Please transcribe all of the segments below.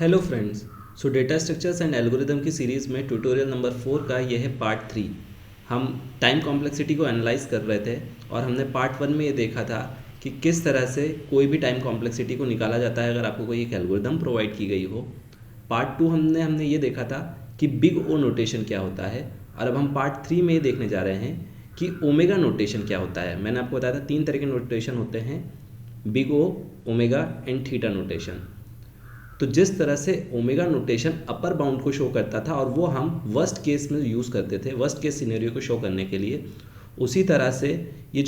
Hello friends. So data structures and algorithm की series में tutorial number 4 का यह है पार्ट 3। हम टाइम कॉम्प्लेक्सिटी को एनालाइज कर रहे थे और हमने पार्ट 1 में ये देखा था कि किस तरह से कोई भी टाइम कॉम्प्लेक्सिटी को निकाला जाता है अगर आपको कोई एक एल्गोरिदम प्रोवाइड की गई हो। पार्ट 2 हमने ये देखा था कि बिग ओ नोटेशन क्या होता है, और अब हम पार्ट 3 में ये देखने जा रहे हैं कि ओमेगा नोटेशन क्या होता है। मैंने आपको बताया था 3 तरह के नोटेशन होते हैं, big O, omega and theta notation. तो जिस तरह से ओमेगा नोटेशन अपर बाउंड को शो करता था और वो हम वर्स्ट केस में यूज़ करते थे वर्स्ट केस सिनेरियो को शो करने के लिए, उसी तरह से ये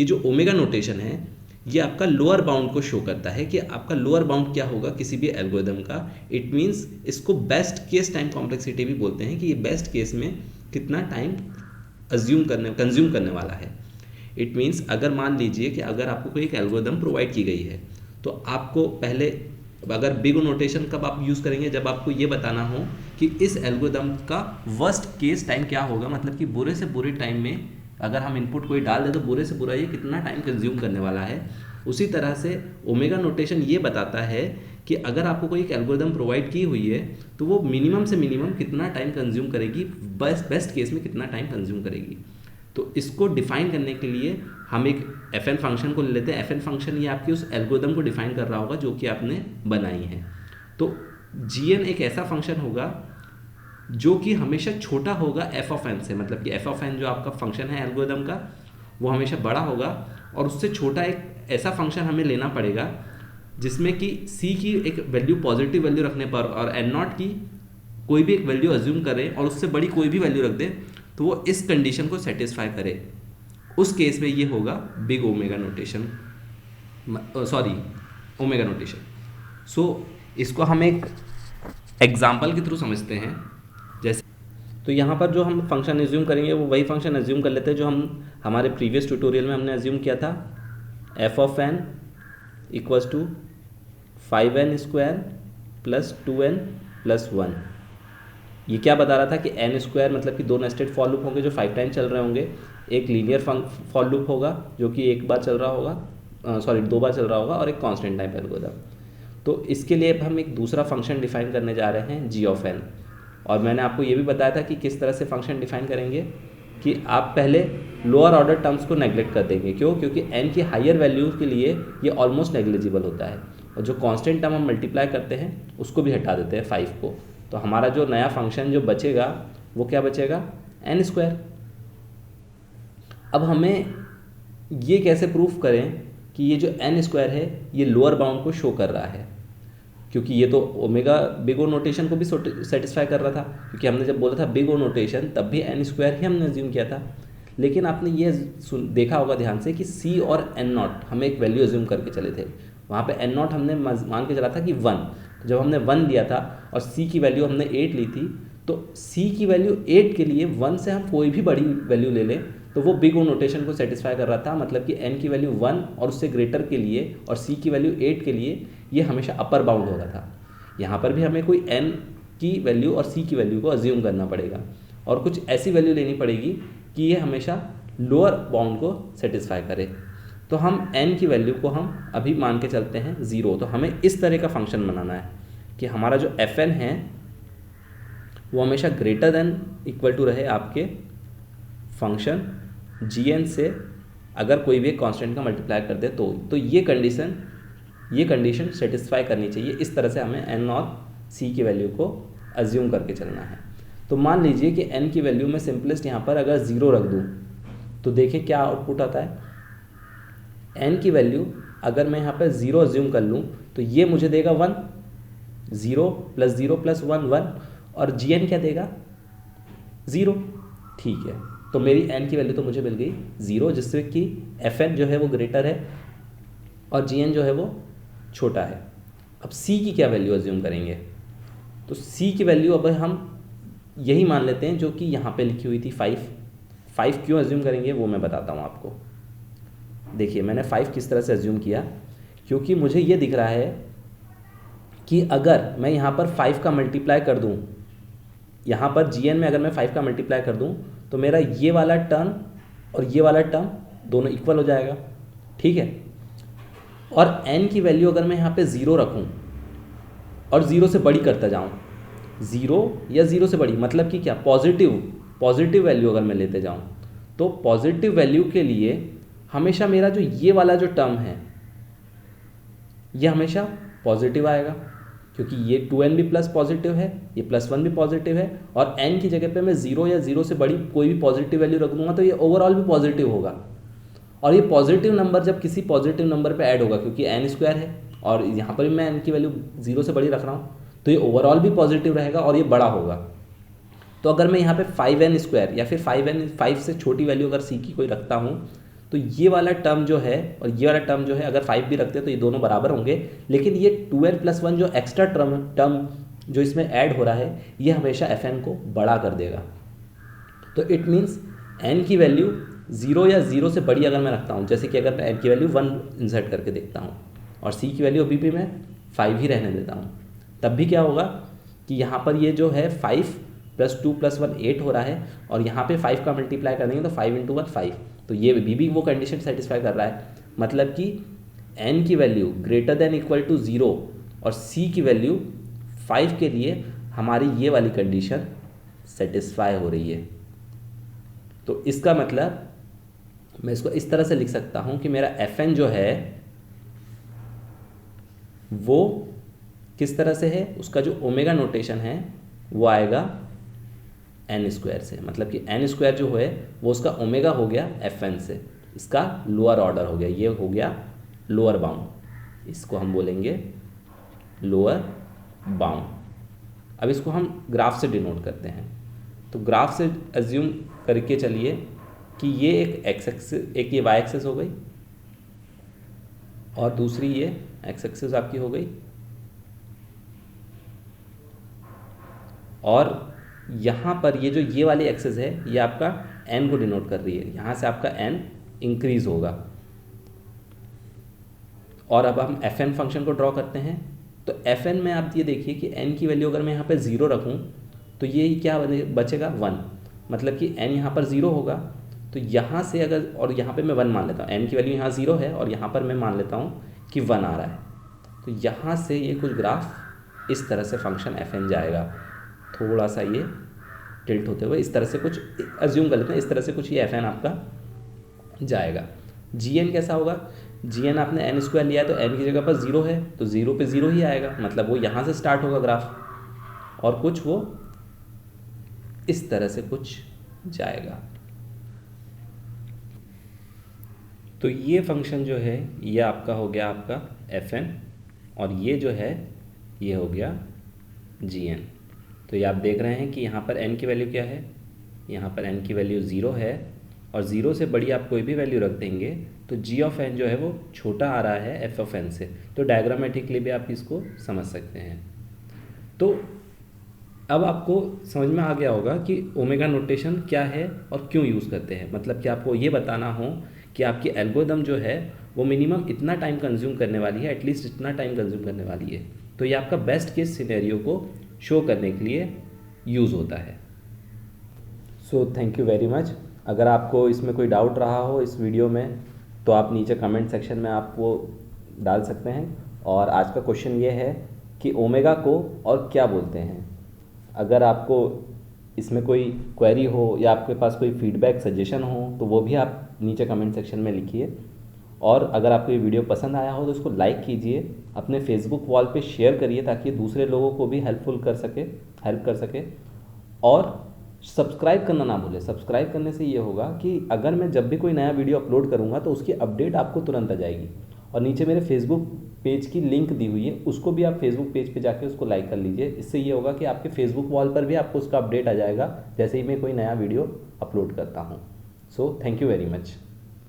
जो ओमेगा नोटेशन है ये आपका लोअर बाउंड को शो करता है कि आपका लोअर बाउंड क्या होगा किसी भी एल्गोरिदम का। इट मीन्स इसको बेस्ट केस टाइम कॉम्प्लेक्सिटी भी बोलते हैं कि ये बेस्ट केस में कितना टाइम कंज्यूम करने वाला है। इट मीन्स अगर मान लीजिए कि अगर आपको कोई एक एल्गोरिदम प्रोवाइड की गई है तो आपको पहले, अगर बिग नोटेशन कब आप यूज़ करेंगे, जब आपको ये बताना हो कि इस एल्गोरिदम का वर्स्ट केस टाइम क्या होगा, मतलब कि बुरे से बुरे टाइम में अगर हम इनपुट कोई डाल दें तो बुरे से बुरा ये कितना टाइम कंज्यूम करने वाला है। उसी तरह से ओमेगा नोटेशन ये बताता है कि अगर आपको कोई एक एल्गोरिदम प्रोवाइड की हुई है तो वो मिनिमम से मिनिमम कितना टाइम कंज्यूम करेगी, बेस्ट केस में कितना टाइम कंज्यूम करेगी। तो इसको डिफाइन करने के लिए हम एक एफ एन फंक्शन को ले लेते हैं। एफ एन फंक्शन ये आपकी उस एल्गोरिदम को डिफाइन कर रहा होगा जो कि आपने बनाई है। तो जी एन एक ऐसा फंक्शन होगा जो कि हमेशा छोटा होगा एफ ऑफ एन से, मतलब कि एफ ऑफ एन जो आपका फंक्शन है एल्गोरिदम का वो हमेशा बड़ा होगा, और उससे छोटा एक ऐसा फंक्शन हमें लेना पड़ेगा जिसमें कि सी की एक वैल्यू पॉजिटिव वैल्यू रखने पर और एन नॉट की कोई भी एक वैल्यू अज्यूम करें और उससे बड़ी कोई भी वैल्यू रख दें तो वो इस कंडीशन को सेटिस्फाई करे। उस केस में ये होगा big omega notation, sorry omega notation. So इसको हम एक एग्जाम्पल के थ्रू समझते हैं। जैसे तो यहाँ पर जो हम फंक्शन एज्यूम करेंगे वो वही फंक्शन एज्यूम कर लेते हैं जो हम हमारे प्रीवियस ट्यूटोरियल में हमने एज्यूम किया था। F of N equals to 5n² plus 2n plus 1। ये क्या बता रहा था कि n स्क्वायर मतलब कि दो नेस्टेड फॉर लूप होंगे जो 5 टाइम चल रहे होंगे, एक लीनियर फॉर लूप होगा जो कि एक बार चल रहा होगा, 2 बार चल रहा होगा, और एक कांस्टेंट टाइप एल्गोरिथम। तो इसके लिए हम एक दूसरा फंक्शन डिफाइन करने जा रहे हैं जी ऑफ एन। और मैंने आपको ये भी बताया था कि किस तरह से फंक्शन डिफाइन करेंगे कि आप पहले लोअर ऑर्डर टर्म्स को नेग्लेक्ट कर देंगे। क्यों? क्योंकि n की हायर वैल्यू के लिए ये ऑलमोस्ट नेग्लिजिबल होता है, और जो कांस्टेंट टर्म हम मल्टीप्लाई करते हैं उसको भी हटा देते हैं 5 को। तो हमारा जो नया फंक्शन जो बचेगा वो क्या बचेगा, n²। अब हमें ये कैसे प्रूफ करें कि ये जो n² है ये लोअर बाउंड को शो कर रहा है, क्योंकि ये तो ओमेगा बिग ओ नोटेशन को भी सेटिस्फाई कर रहा था, क्योंकि हमने जब बोला था बिग ओ नोटेशन तब भी n² ही हमने अज्यूम किया था। लेकिन आपने ये देखा होगा ध्यान से कि c और n0 हमें एक वैल्यू अज्यूम करके चले थे। वहाँ पे n0 हमने मान के चला था कि 1। तो जब हमने 1 लिया था और c की वैल्यू हमने 8 ली थी, तो c की वैल्यू 8 के लिए 1 से हम कोई भी बड़ी वैल्यू ले लें तो वो बिग ओ नोटेशन को सेटिस्फाई कर रहा था। मतलब कि n की वैल्यू 1 और उससे ग्रेटर के लिए और c की वैल्यू 8 के लिए ये हमेशा अपर बाउंड हो रहा था। यहाँ पर भी हमें कोई n की वैल्यू और c की वैल्यू को अज्यूम करना पड़ेगा और कुछ ऐसी वैल्यू लेनी पड़ेगी कि ये हमेशा लोअर बाउंड को सेटिस्फाई करे। तो हम n की वैल्यू को हम अभी मान के चलते हैं 0। तो हमें इस तरह का फंक्शन बनाना है कि हमारा जो fn है वो हमेशा ग्रेटर देन इक्वल टू रहे आपके फंक्शन gn से, अगर कोई भी एक कांस्टेंट का मल्टीप्लाई कर दे तो ये कंडीशन सेटिस्फाई करनी चाहिए। इस तरह से हमें n और c की वैल्यू को अज्यूम करके चलना है। तो मान लीजिए कि n की वैल्यू में सिंपलेस्ट यहाँ पर अगर 0 रख दूँ तो देखें क्या आउटपुट आता है। n की वैल्यू अगर मैं यहाँ पर 0 अज्यूम कर लूँ तो ये मुझे देगा 1, 0 प्लस 0 प्लस 1 1, और gn क्या देगा 0। ठीक है, तो मेरी n की वैल्यू तो मुझे मिल गई 0, जिससे कि fn जो है वो ग्रेटर है और gn जो है वो छोटा है। अब c की क्या वैल्यू अज्यूम करेंगे, तो c की वैल्यू अब हम यही मान लेते हैं जो कि यहाँ पे लिखी हुई थी 5 क्यों अज्यूम करेंगे वो मैं बताता हूँ आपको। देखिए मैंने 5 किस तरह से अज्यूम किया, क्योंकि मुझे ये दिख रहा है कि अगर मैं यहाँ पर 5 का मल्टीप्लाई कर दूँ, यहाँ पर gn में अगर मैं 5 का मल्टीप्लाई कर दूँ तो मेरा ये वाला टर्म और ये वाला टर्म दोनों इक्वल हो जाएगा। ठीक है, और n की वैल्यू अगर मैं यहाँ पे 0 रखूँ और ज़ीरो से बड़ी करता जाऊँ, ज़ीरो या ज़ीरो से बड़ी, मतलब कि क्या, पॉजिटिव वैल्यू अगर मैं लेते जाऊँ तो पॉजिटिव वैल्यू के लिए हमेशा मेरा जो ये वाला जो टर्म है ये हमेशा पॉजिटिव आएगा, क्योंकि ये 2n भी प्लस पॉजिटिव है, ये +1 भी पॉजिटिव है, और n की जगह पे मैं ज़ीरो या ज़ीरो से बड़ी कोई भी पॉजिटिव वैल्यू रख दूंगा तो ये ओवरऑल भी पॉजिटिव होगा। और ये पॉजिटिव नंबर जब किसी पॉजिटिव नंबर पे ऐड होगा, क्योंकि n² है और यहाँ पर भी मैं n की वैल्यू ज़ीरो से बड़ी रख रहा हूँ, तो ये ओवरऑल भी पॉजिटिव रहेगा और ये बड़ा होगा। तो अगर मैं यहाँ पे 5n² या फिर 5 से छोटी वैल्यू अगर c की कोई रखता हूँ तो ये वाला टर्म जो है और ये वाला टर्म जो है अगर 5 भी रखते हैं तो ये दोनों बराबर होंगे, लेकिन ये 2n+1 जो एक्स्ट्रा टर्म जो इसमें ऐड हो रहा है ये हमेशा fn को बड़ा कर देगा। तो इट मीन्स n की वैल्यू 0 या 0 से बड़ी अगर मैं रखता हूँ, जैसे कि अगर मैं n की वैल्यू 1 इंसर्ट करके देखता हूँ और c की वैल्यू अभी भी मैं 5 ही रहने देता हूँ, तब भी क्या होगा कि यहाँ पर ये जो है 5 + 2 + 1 8 हो रहा है, और यहाँ पे 5 का मल्टीप्लाई कर देंगे तो 5 × 1 5, तो ये भी वो कंडीशन सेटिस्फाई कर रहा है। मतलब कि n की वैल्यू > 0 और c की वैल्यू 5 के लिए हमारी ये वाली कंडीशन सेटिस्फाई हो रही है। तो इसका मतलब मैं इसको इस तरह से लिख सकता हूँ कि मेरा fn जो है वो किस तरह से है, उसका जो ओमेगा नोटेशन है वो आएगा n² से, मतलब कि n² जो है वो उसका ओमेगा हो गया fn से, इसका लोअर ऑर्डर हो गया, ये हो गया लोअर बाउंड, इसको हम बोलेंगे लोअर बाउंड। अब इसको हम ग्राफ से डिनोट करते हैं, तो ग्राफ से एज्यूम करके चलिए कि ये एक एक्स एक्सिस, एक ये वाई एक्सिस हो गई और दूसरी ये एक्स एक्सिस आपकी हो गई, और यहाँ पर ये जो ये वाली एक्सिस है ये आपका n को डिनोट कर रही है, यहाँ से आपका n इंक्रीज होगा। और अब हम fn फंक्शन को ड्रॉ करते हैं, तो fn में आप ये देखिए कि n की वैल्यू अगर मैं यहाँ पे 0 रखूँ तो ये क्या बचेगा 1, मतलब कि n यहाँ पर 0 होगा, तो यहाँ से अगर, और यहाँ पे मैं 1 मान लेता हूँ, n की वैल्यू यहाँ 0 है और यहाँ पर मैं मान लेता हूँ कि 1 आ रहा है, तो यहाँ से ये कुछ ग्राफ इस तरह से फंक्शन fn जाएगा, थोड़ा सा ये टिल्ट होते हुए इस तरह से कुछ अज्यूम कर लेते हैं, इस तरह से कुछ ये fn आपका जाएगा। gn कैसा होगा, gn आपने n² लिया है तो n की जगह पर 0 है तो 0 पे 0 ही आएगा, मतलब वो यहाँ से स्टार्ट होगा ग्राफ, और कुछ वो इस तरह से कुछ जाएगा। तो ये फंक्शन जो है ये आपका हो गया आपका fn, और ये जो है ये हो गया gn। तो ये आप देख रहे हैं कि यहाँ पर n की वैल्यू क्या है, यहाँ पर n की वैल्यू 0 है, और 0 से बड़ी आप कोई भी वैल्यू रख देंगे तो g(n) जो है वो छोटा आ रहा है f(n) से, तो डायग्रामेटिकली भी आप इसको समझ सकते हैं। तो अब आपको समझ में आ गया होगा कि ओमेगा नोटेशन क्या है और क्यों यूज़ करते हैं, मतलब कि आपको ये बताना हो कि आपकी एल्गोरिदम जो है वो मिनिमम इतना टाइम कंज्यूम करने वाली है, एटलीस्ट इतना टाइम कंज्यूम करने वाली है, तो ये आपका बेस्ट केस सिनेरियो को शो करने के लिए यूज़ होता है। So thank you very much. अगर आपको इसमें कोई डाउट रहा हो इस वीडियो में तो आप नीचे कमेंट सेक्शन में आप वो डाल सकते हैं। और आज का क्वेश्चन ये है कि ओमेगा को और क्या बोलते हैं। अगर आपको इसमें कोई क्वेरी हो या आपके पास कोई फीडबैक सजेशन हो तो वो भी आप नीचे कमेंट सेक्शन में लिखिए। और अगर आपको ये वीडियो पसंद आया हो तो इसको लाइक कीजिए, अपने फेसबुक वॉल पे शेयर करिए ताकि दूसरे लोगों को भी हेल्प कर सके। और सब्सक्राइब करना ना भूलें। सब्सक्राइब करने से ये होगा कि अगर मैं जब भी कोई नया वीडियो अपलोड करूँगा तो उसकी अपडेट आपको तुरंत आ जाएगी। और नीचे मेरे फेसबुक पेज की लिंक दी हुई है, उसको भी आप फेसबुक पेज पे जाके उसको लाइक कर लीजिए। इससे ये होगा कि आपके फेसबुक वॉल पर भी आपको उसका अपडेट आ जाएगा जैसे ही मैं कोई नया वीडियो अपलोड करता हूँ। So thank you very much.